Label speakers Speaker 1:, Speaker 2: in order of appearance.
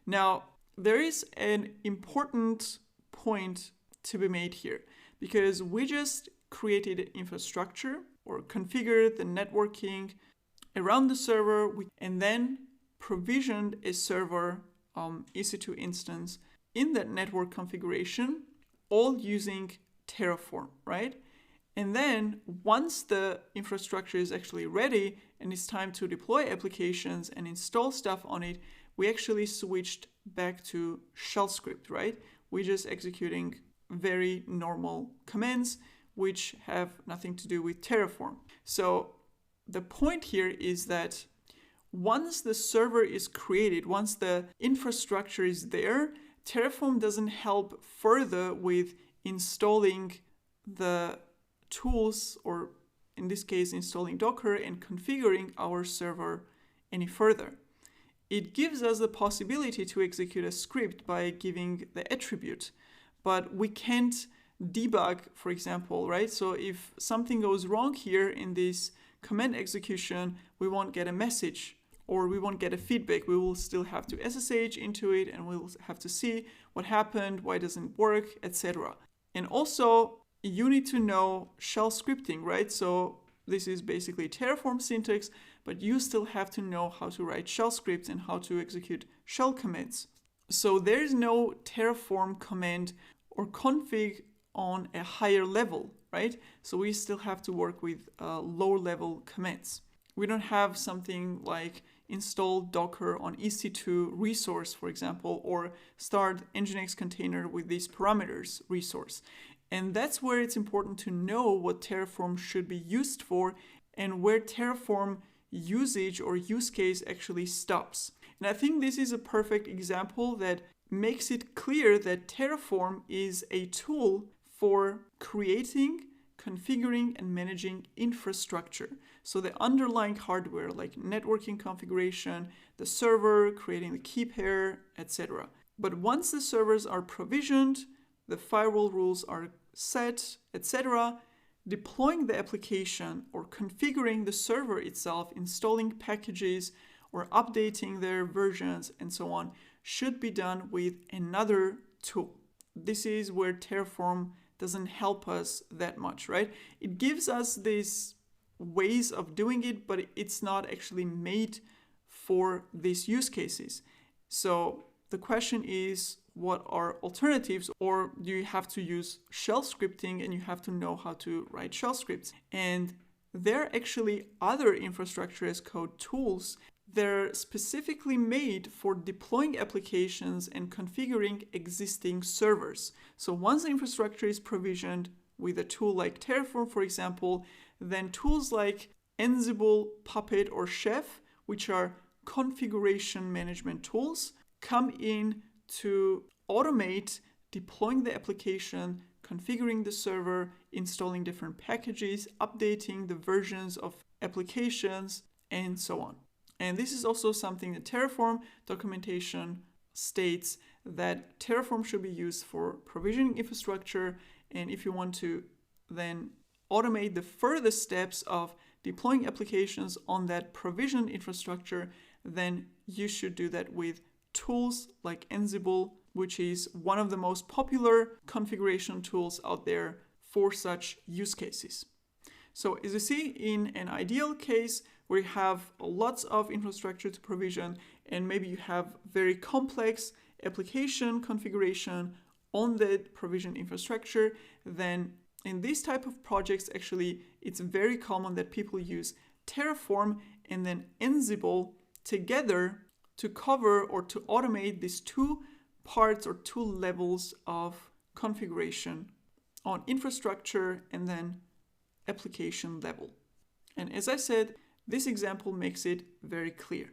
Speaker 1: Now, there is an important point to be made here, because we just created infrastructure or configured the networking around the server and then provisioned a server EC2 instance in that network configuration, all using Terraform, right? And then once the infrastructure is actually ready and it's time to deploy applications and install stuff on it, we actually switched back to shell script, right? We're just executing very normal commands which have nothing to do with Terraform. So the point here is that once the server is created, once the infrastructure is there, Terraform doesn't help further with installing the tools, or in this case, installing Docker and configuring our server any further. It gives us the possibility to execute a script by giving the attribute, but we can't debug, for example, right? So if something goes wrong here in this command execution, we won't get a message or we won't get a feedback. We will still have to SSH into it and we'll have to see what happened, why it doesn't work, etc. And also, you need to know shell scripting, right? So this is basically Terraform syntax, but you still have to know how to write shell scripts and how to execute shell commands. So there is no Terraform command or config on a higher level, right? So we still have to work with lower level commands. We don't have something like install Docker on EC2 resource, for example, or start Nginx container with these parameters resource. And that's where it's important to know what Terraform should be used for and where Terraform usage or use case actually stops. And I think this is a perfect example that makes it clear that Terraform is a tool for creating, configuring, and managing infrastructure. So the underlying hardware like networking configuration, the server, creating the key pair, etc. But once the servers are provisioned, the firewall rules are set, etc., deploying the application or configuring the server itself, installing packages or updating their versions and so on should be done with another tool. This is where Terraform doesn't help us that much, right? It gives us these ways of doing it, but it's not actually made for these use cases. So the question is, what are alternatives? Or do you have to use shell scripting and you have to know how to write shell scripts? And there are actually other infrastructure as code tools. They're specifically made for deploying applications and configuring existing servers. So once the infrastructure is provisioned with a tool like Terraform, for example, then tools like Ansible, Puppet, or Chef, which are configuration management tools, come in to automate deploying the application, configuring the server, installing different packages, updating the versions of applications, and so on. And this is also something that Terraform documentation states, that Terraform should be used for provisioning infrastructure. And if you want to then automate the further steps of deploying applications on that provisioned infrastructure, then you should do that with tools like Ansible, which is one of the most popular configuration tools out there for such use cases. So as you see, in an ideal case, where you have lots of infrastructure to provision and maybe you have very complex application configuration on that provisioned infrastructure, then in these type of projects, actually, it's very common that people use Terraform and then Ansible together to cover or to automate these two parts or two levels of configuration on infrastructure and then application level. And as I said, this example makes it very clear.